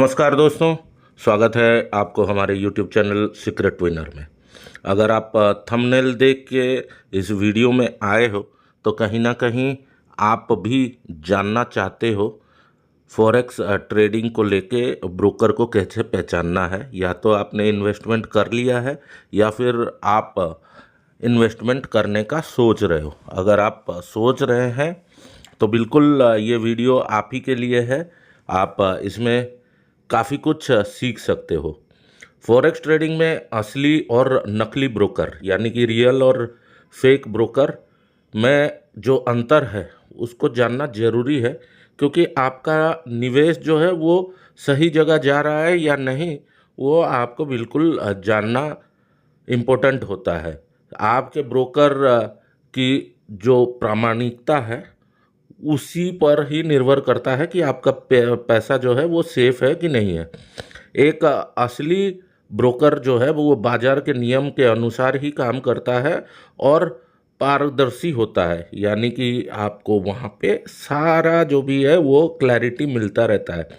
नमस्कार दोस्तों, स्वागत है आपको हमारे YouTube चैनल सीक्रेट विनर में। अगर आप थंबनेल देख के इस वीडियो में आए हो तो कहीं ना कहीं आप भी जानना चाहते हो फॉरेक्स ट्रेडिंग को लेके ब्रोकर को कैसे पहचानना है। या तो आपने इन्वेस्टमेंट कर लिया है या फिर आप इन्वेस्टमेंट करने का सोच रहे हो। अगर आप सोच रहे हैं तो बिल्कुल ये वीडियो आप ही के लिए है। आप इसमें काफ़ी कुछ सीख सकते हो। फॉरेक्स ट्रेडिंग में असली और नकली ब्रोकर यानी कि रियल और फेक ब्रोकर में जो अंतर है उसको जानना ज़रूरी है, क्योंकि आपका निवेश जो है वो सही जगह जा रहा है या नहीं वो आपको बिल्कुल जानना इम्पोर्टेंट होता है। आपके ब्रोकर की जो प्रामाणिकता है उसी पर ही निर्भर करता है कि आपका पैसा जो है वो सेफ है कि नहीं है। एक असली ब्रोकर जो है वो बाजार के नियम के अनुसार ही काम करता है और पारदर्शी होता है, यानी कि आपको वहाँ पे सारा जो भी है वो क्लैरिटी मिलता रहता है।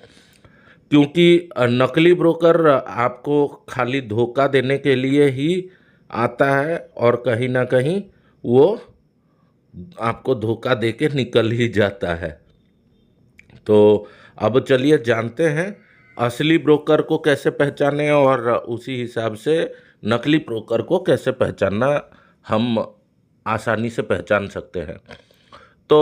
क्योंकि नकली ब्रोकर आपको खाली धोखा देने के लिए ही आता है और कहीं ना कहीं वो आपको धोखा दे के निकल ही जाता है। तो अब चलिए जानते हैं असली ब्रोकर को कैसे पहचाने और उसी हिसाब से नकली ब्रोकर को कैसे पहचानना हम आसानी से पहचान सकते हैं। तो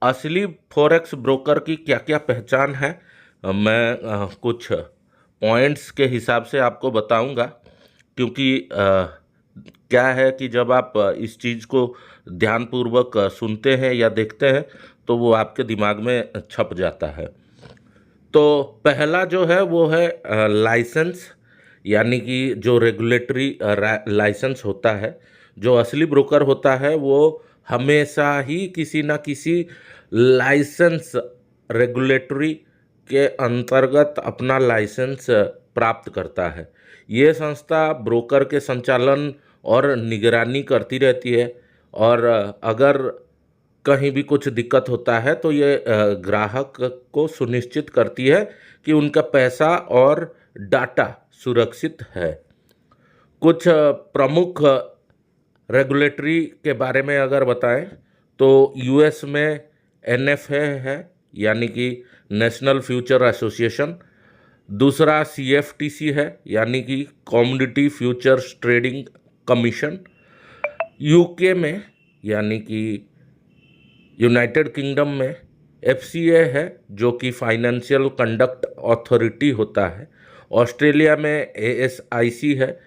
असली फॉरेक्स ब्रोकर की क्या क्या पहचान है, मैं कुछ पॉइंट्स के हिसाब से आपको बताऊंगा। क्योंकि क्या है कि जब आप इस चीज़ को ध्यानपूर्वक सुनते हैं या देखते हैं तो वो आपके दिमाग में छप जाता है। तो पहला जो है वो है लाइसेंस, यानी कि जो रेगुलेटरी लाइसेंस होता है। जो असली ब्रोकर होता है वो हमेशा ही किसी ना किसी लाइसेंस रेगुलेटरी के अंतर्गत अपना लाइसेंस प्राप्त करता है। ये संस्था ब्रोकर के संचालन और निगरानी करती रहती है, और अगर कहीं भी कुछ दिक्कत होता है तो ये ग्राहक को सुनिश्चित करती है कि उनका पैसा और डाटा सुरक्षित है। कुछ प्रमुख रेगुलेटरी के बारे में अगर बताएं तो यूएस में एनएफए है, यानी कि नेशनल फ्यूचर एसोसिएशन। दूसरा सीएफटीसी है, यानी कि commodity futures trading commission. UK में यानी कि यूनाइटेड किंगडम में एफसीए है, जो कि फाइनेंशियल कंडक्ट अथॉरिटी होता है। ऑस्ट्रेलिया में एएसआईसी है,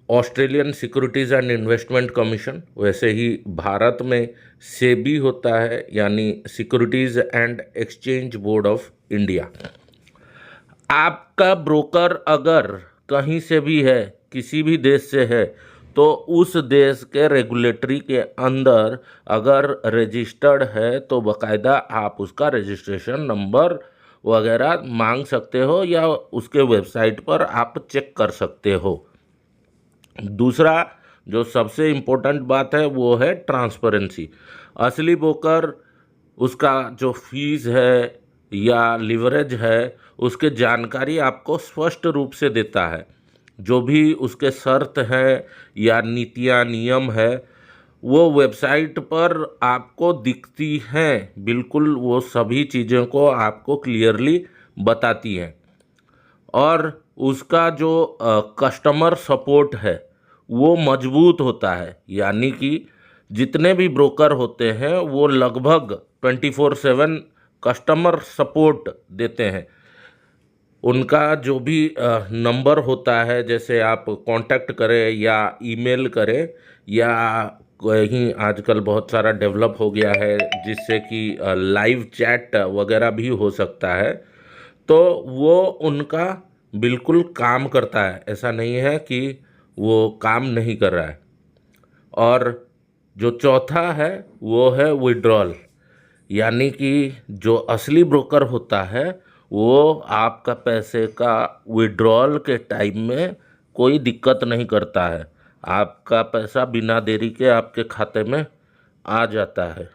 Australian securities and investment commission. वैसे ही भारत में सेबी होता है, यानी securities and exchange board of India. आपका ब्रोकर अगर कहीं से भी है, किसी भी देश से है, तो उस देश के रेगुलेटरी के अंदर अगर रजिस्टर्ड है तो बाकायदा आप उसका रजिस्ट्रेशन नंबर वगैरह मांग सकते हो या उसके वेबसाइट पर आप चेक कर सकते हो। दूसरा जो सबसे इम्पोर्टेंट बात है वो है ट्रांसपेरेंसी। असली ब्रोकर उसका जो फीस है या लिवरेज है उसके जानकारी आपको स्पष्ट रूप से देता है। जो भी उसके शर्त है या नीतियाँ नियम है वो वेबसाइट पर आपको दिखती हैं, बिल्कुल वो सभी चीज़ों को आपको क्लियरली बताती हैं। और उसका जो कस्टमर सपोर्ट है वो मजबूत होता है, यानी कि जितने भी ब्रोकर होते हैं वो लगभग 24/7 कस्टमर सपोर्ट देते हैं। उनका जो भी नंबर होता है, जैसे आप कांटेक्ट करें या ईमेल करें या कहीं आजकल बहुत सारा डेवलप हो गया है जिससे कि लाइव चैट वगैरह भी हो सकता है, तो वो उनका बिल्कुल काम करता है। ऐसा नहीं है कि वो काम नहीं कर रहा है। और जो चौथा है वो है विड्रॉल, यानी कि जो असली ब्रोकर होता है वो आपका पैसे का विड्रॉल के टाइम में कोई दिक्कत नहीं करता है। आपका पैसा बिना देरी के आपके खाते में आ जाता है।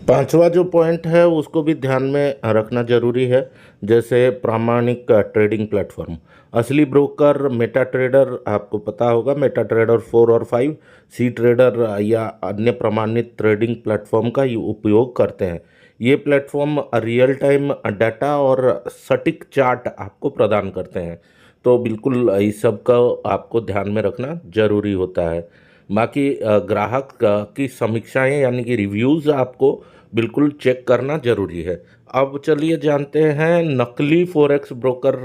पांचवा जो पॉइंट है उसको भी ध्यान में रखना जरूरी है, जैसे प्रामाणिक ट्रेडिंग प्लेटफॉर्म। असली ब्रोकर मेटा ट्रेडर, आपको पता होगा मेटा ट्रेडर 4 और 5, सी ट्रेडर या अन्य प्रमाणित ट्रेडिंग प्लेटफॉर्म का उपयोग करते हैं। ये प्लेटफॉर्म रियल टाइम डाटा और सटीक चार्ट आपको प्रदान करते हैं, तो बिल्कुल इस सब का आपको ध्यान में रखना जरूरी होता है। बाकी ग्राहक की समीक्षाएं यानी कि रिव्यूज़ आपको बिल्कुल चेक करना जरूरी है। अब चलिए जानते हैं नकली फॉरेक्स ब्रोकर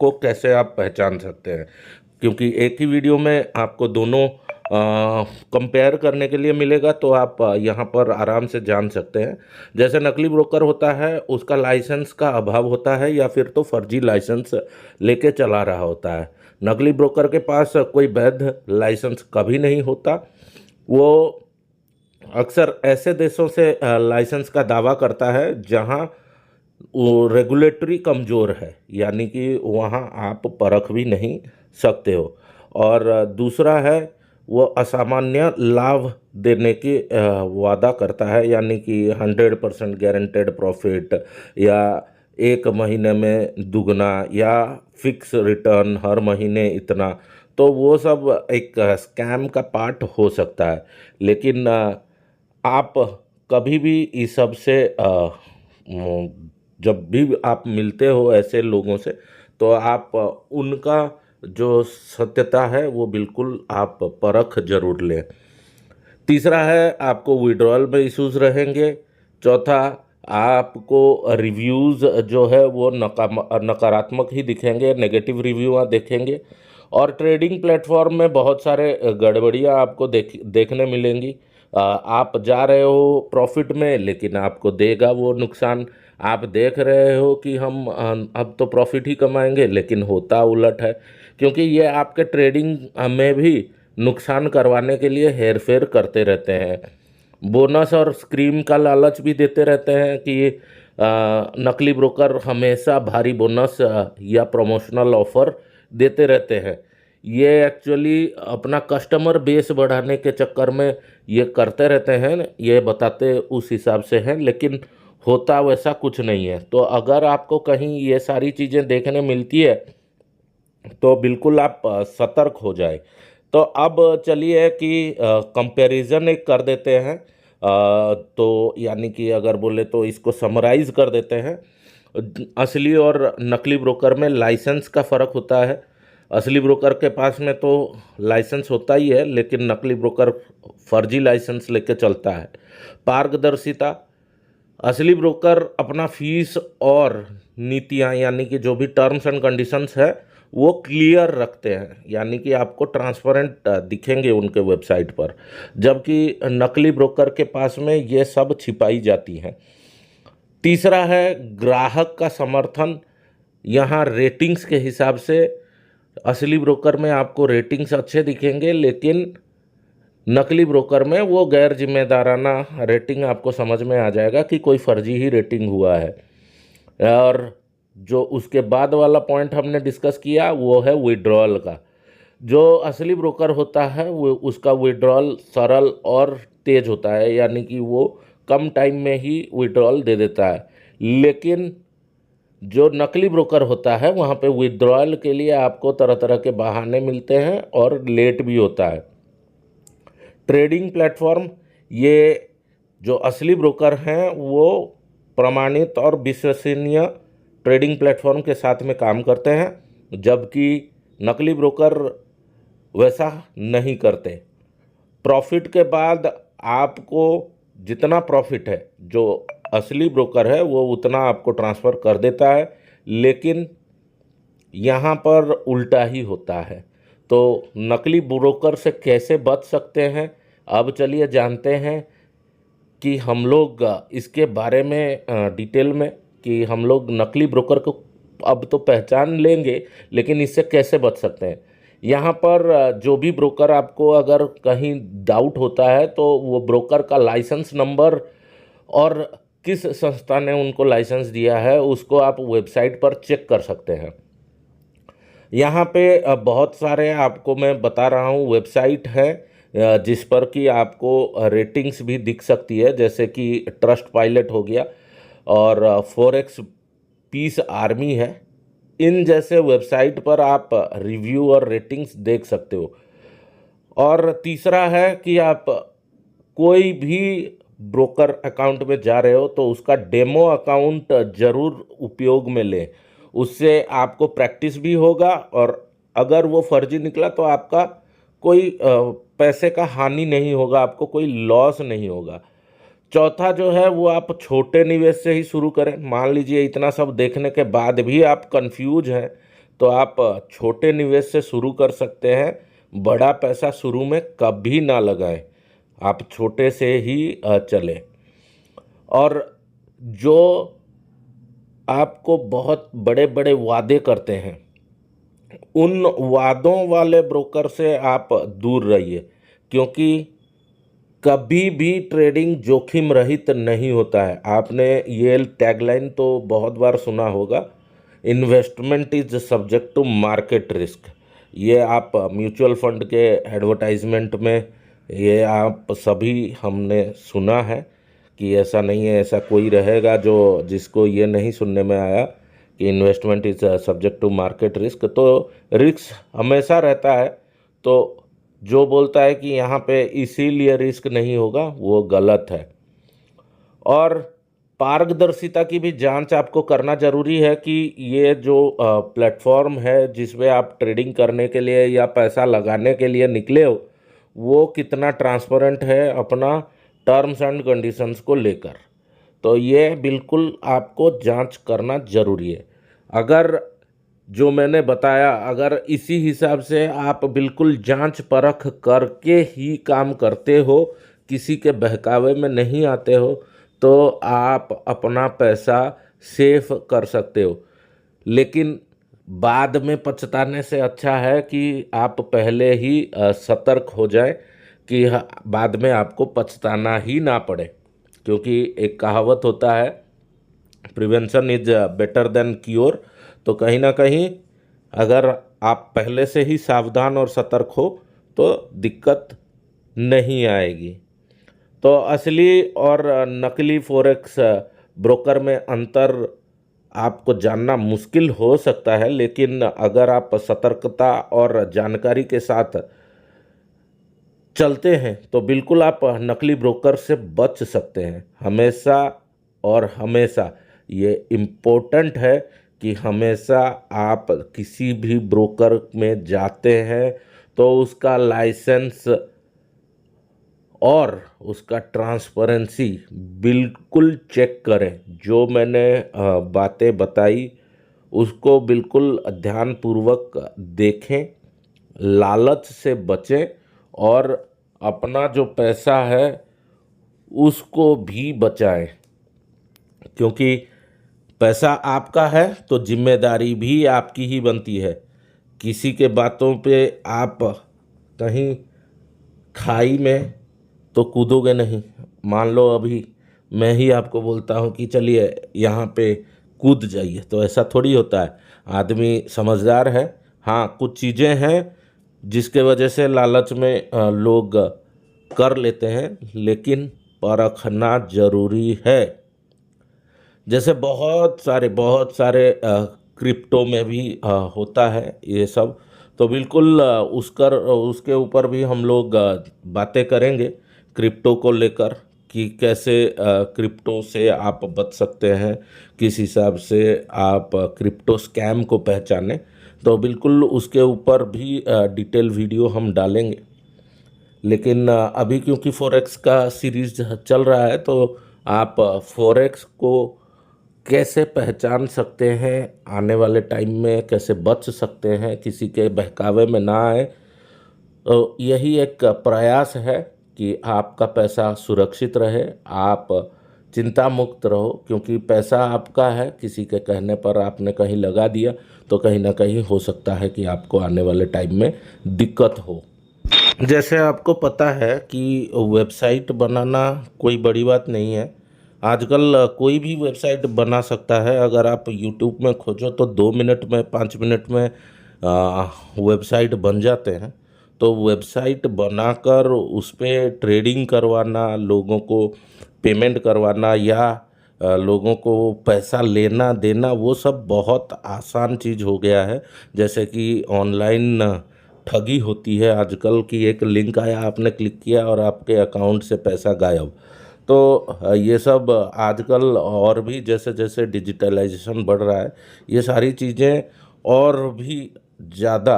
को कैसे आप पहचान सकते हैं, क्योंकि एक ही वीडियो में आपको दोनों कंपेयर करने के लिए मिलेगा, तो आप यहाँ पर आराम से जान सकते हैं। जैसे नकली ब्रोकर होता है उसका लाइसेंस का अभाव होता है या फिर तो फर्जी लाइसेंस लेके चला रहा होता है। नकली ब्रोकर के पास कोई वैध लाइसेंस कभी नहीं होता। वो अक्सर ऐसे देशों से लाइसेंस का दावा करता है जहां वो रेगुलेटरी कमज़ोर है, यानी कि वहां आप परख भी नहीं सकते हो। और दूसरा है वो असामान्य लाभ देने की वादा करता है, यानी कि 100% गारंटेड प्रॉफिट या 1 महीने में दुगना या फिक्स रिटर्न हर महीने इतना। तो वो सब एक स्कैम का पार्ट हो सकता है। लेकिन आप कभी भी इस सब से जब भी आप मिलते हो ऐसे लोगों से, तो आप उनका जो सत्यता है वो बिल्कुल आप परख जरूर लें। तीसरा है आपको विड्रॉल में इश्यूज रहेंगे। चौथा, आपको रिव्यूज़ जो है वो नकारात्मक ही दिखेंगे, नेगेटिव रिव्यू देखेंगे। और ट्रेडिंग प्लेटफॉर्म में बहुत सारे गड़बड़ियाँ आपको देखने मिलेंगी। आप जा रहे हो प्रॉफिट में लेकिन आपको देगा वो नुकसान। आप देख रहे हो कि हम अब तो प्रॉफिट ही कमाएंगे, लेकिन होता उलट है, क्योंकि ये आपके ट्रेडिंग में भी नुकसान करवाने के लिए हेर फेर करते रहते हैं। बोनस और स्क्रीम का लालच भी देते रहते हैं कि नकली ब्रोकर हमेशा भारी बोनस या प्रमोशनल ऑफर देते रहते हैं। ये एक्चुअली अपना कस्टमर बेस बढ़ाने के चक्कर में ये करते रहते हैं, ये बताते उस हिसाब से हैं, लेकिन होता वैसा कुछ नहीं है। तो अगर आपको कहीं ये सारी चीज़ें देखने मिलती है तो बिल्कुल आप सतर्क हो जाए। तो अब चलिए कि कंपैरिजन एक कर देते हैं। तो यानी कि अगर बोले तो इसको समराइज कर देते हैं। असली और नकली ब्रोकर में लाइसेंस का फ़र्क होता है। असली ब्रोकर के पास में तो लाइसेंस होता ही है, लेकिन नकली ब्रोकर फर्जी लाइसेंस लेके चलता है। पारदर्शिता, असली ब्रोकर अपना फीस और नीतियां यानी कि जो भी टर्म्स एंड कंडीशंस है वो क्लियर रखते हैं, यानी कि आपको ट्रांसपेरेंट दिखेंगे उनके वेबसाइट पर, जबकि नकली ब्रोकर के पास में ये सब छिपाई जाती हैं। तीसरा है ग्राहक का समर्थन। यहाँ रेटिंग्स के हिसाब से असली ब्रोकर में आपको रेटिंग्स अच्छे दिखेंगे, लेकिन नकली ब्रोकर में वो गैर जिम्मेदाराना रेटिंग आपको समझ में आ जाएगा कि कोई फर्जी ही रेटिंग हुआ है। और जो उसके बाद वाला पॉइंट हमने डिस्कस किया वो है विड्रॉल का। जो असली ब्रोकर होता है वो उसका विड्रॉल सरल और तेज होता है, यानी कि वो कम टाइम में ही विड्रॉल दे देता है। लेकिन जो नकली ब्रोकर होता है वहाँ पे विड्रॉल के लिए आपको तरह तरह के बहाने मिलते हैं और लेट भी होता है। ट्रेडिंग प्लेटफॉर्म, ये जो असली ब्रोकर हैं वो प्रमाणित और विश्वसनीय ट्रेडिंग प्लेटफॉर्म के साथ में काम करते हैं, जबकि नकली ब्रोकर वैसा नहीं करते। प्रॉफिट के बाद आपको जितना प्रॉफिट है जो असली ब्रोकर है वो उतना आपको ट्रांसफ़र कर देता है, लेकिन यहाँ पर उल्टा ही होता है। तो नकली ब्रोकर से कैसे बच सकते हैं, अब चलिए जानते हैं कि हम लोग इसके बारे में डिटेल में, कि हम लोग नकली ब्रोकर को अब तो पहचान लेंगे, लेकिन इससे कैसे बच सकते हैं। यहाँ पर जो भी ब्रोकर आपको अगर कहीं डाउट होता है तो वो ब्रोकर का लाइसेंस नंबर और किस संस्था ने उनको लाइसेंस दिया है उसको आप वेबसाइट पर चेक कर सकते हैं। यहाँ पे बहुत सारे आपको मैं बता रहा हूँ वेबसाइट है जिस पर कि आपको रेटिंग्स भी दिख सकती है, जैसे कि ट्रस्ट पायलट हो गया और फॉरेक्स पीस आर्मी है। इन जैसे वेबसाइट पर आप रिव्यू और रेटिंग्स देख सकते हो। और तीसरा है कि आप कोई भी ब्रोकर अकाउंट में जा रहे हो तो उसका डेमो अकाउंट जरूर उपयोग में लें। उससे आपको प्रैक्टिस भी होगा और अगर वो फर्जी निकला तो आपका कोई पैसे का हानि नहीं होगा, आपको कोई लॉस नहीं होगा। चौथा जो है वो आप छोटे निवेश से ही शुरू करें। मान लीजिए इतना सब देखने के बाद भी आप कंफ्यूज हैं तो आप छोटे निवेश से शुरू कर सकते हैं। बड़ा पैसा शुरू में कभी ना लगाएं, आप छोटे से ही चलें। और जो आपको बहुत बड़े बड़े वादे करते हैं उन वादों वाले ब्रोकर से आप दूर रहिए, क्योंकि कभी भी ट्रेडिंग जोखिम रहित नहीं होता है। आपने ये टैगलाइन तो बहुत बार सुना होगा, investment is subject to market risk. ये आप म्यूचुअल फंड के एडवर्टाइजमेंट में ये आप सभी हमने सुना है कि ऐसा नहीं है, ऐसा कोई रहेगा जो जिसको ये नहीं सुनने में आया कि investment is subject to market risk. तो रिस्क हमेशा रहता है, तो जो बोलता है कि यहाँ पे इसीलिए रिस्क नहीं होगा वो गलत है। और पारदर्शिता की भी जांच आपको करना ज़रूरी है कि ये जो प्लेटफॉर्म है जिसमें आप ट्रेडिंग करने के लिए या पैसा लगाने के लिए निकले हो वो कितना ट्रांसपेरेंट है अपना टर्म्स एंड कंडीशंस को लेकर। तो ये बिल्कुल आपको जांच करना ज़रूरी है। अगर जो मैंने बताया अगर इसी हिसाब से आप बिल्कुल जांच परख करके ही काम करते हो, किसी के बहकावे में नहीं आते हो, तो आप अपना पैसा सेफ कर सकते हो। लेकिन बाद में पछताने से अच्छा है कि आप पहले ही सतर्क हो जाए कि बाद में आपको पछताना ही ना पड़े। क्योंकि एक कहावत होता है, prevention is better than cure. तो कहीं ना कहीं अगर आप पहले से ही सावधान और सतर्क हो तो दिक्कत नहीं आएगी। तो असली और नकली फॉरेक्स ब्रोकर में अंतर आपको जानना मुश्किल हो सकता है, लेकिन अगर आप सतर्कता और जानकारी के साथ चलते हैं तो बिल्कुल आप नकली ब्रोकर से बच सकते हैं। हमेशा और हमेशा ये इम्पोर्टेंट है कि हमेशा आप किसी भी ब्रोकर में जाते हैं तो उसका लाइसेंस और उसका ट्रांसपेरेंसी बिल्कुल चेक करें। जो मैंने बातें बताई उसको बिल्कुल ध्यानपूर्वक देखें, लालच से बचें और अपना जो पैसा है उसको भी बचाएं। क्योंकि पैसा आपका है तो जिम्मेदारी भी आपकी ही बनती है। किसी के बातों पे आप कहीं खाई में तो कूदोगे नहीं। मान लो अभी मैं ही आपको बोलता हूँ कि चलिए यहाँ पे कूद जाइए, तो ऐसा थोड़ी होता है। आदमी समझदार है। हाँ, कुछ चीज़ें हैं जिसके वजह से लालच में लोग कर लेते हैं, लेकिन परखना ज़रूरी है। जैसे बहुत सारे क्रिप्टो में भी होता है ये सब। तो बिल्कुल उसके ऊपर भी हम लोग बातें करेंगे क्रिप्टो को लेकर कि कैसे क्रिप्टो से आप बच सकते हैं, किस हिसाब से आप क्रिप्टो स्कैम को पहचानें। तो बिल्कुल उसके ऊपर भी डिटेल वीडियो हम डालेंगे। लेकिन अभी क्योंकि फॉरेक्स का सीरीज चल रहा है तो आप फॉरेक्स को कैसे पहचान सकते हैं, आने वाले टाइम में कैसे बच सकते हैं, किसी के बहकावे में ना आए, तो यही एक प्रयास है कि आपका पैसा सुरक्षित रहे, आप चिंता मुक्त रहो। क्योंकि पैसा आपका है, किसी के कहने पर आपने कहीं लगा दिया तो कहीं ना कहीं हो सकता है कि आपको आने वाले टाइम में दिक्कत हो। जैसे आपको पता है कि वेबसाइट बनाना कोई बड़ी बात नहीं है। आजकल कोई भी वेबसाइट बना सकता है। अगर आप यूट्यूब में खोजो तो 2 मिनट में 5 मिनट में वेबसाइट बन जाते हैं। तो वेबसाइट बनाकर उस पे ट्रेडिंग करवाना, लोगों को पेमेंट करवाना या लोगों को पैसा लेना देना, वो सब बहुत आसान चीज़ हो गया है। जैसे कि ऑनलाइन ठगी होती है आजकल की, एक लिंक आया, आपने क्लिक किया और आपके अकाउंट से पैसा गायब। तो ये सब आजकल और भी जैसे जैसे डिजिटलाइजेशन बढ़ रहा है, ये सारी चीज़ें और भी ज़्यादा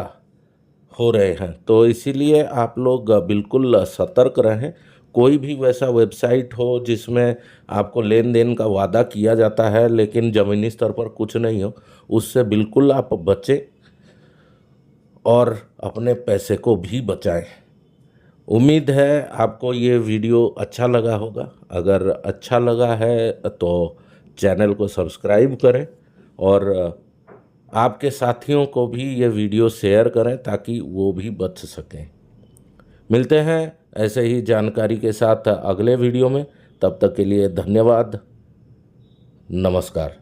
हो रहे हैं। तो इसीलिए आप लोग बिल्कुल सतर्क रहें। कोई भी वैसा वेबसाइट हो जिसमें आपको लेन देन का वादा किया जाता है लेकिन ज़मीनी स्तर पर कुछ नहीं हो, उससे बिल्कुल आप बचें और अपने पैसे को भी बचाएं। उम्मीद है आपको ये वीडियो अच्छा लगा होगा। अगर अच्छा लगा है तो चैनल को सब्सक्राइब करें और आपके साथियों को भी ये वीडियो शेयर करें ताकि वो भी बच सकें। मिलते हैं ऐसे ही जानकारी के साथ अगले वीडियो में। तब तक के लिए धन्यवाद। नमस्कार।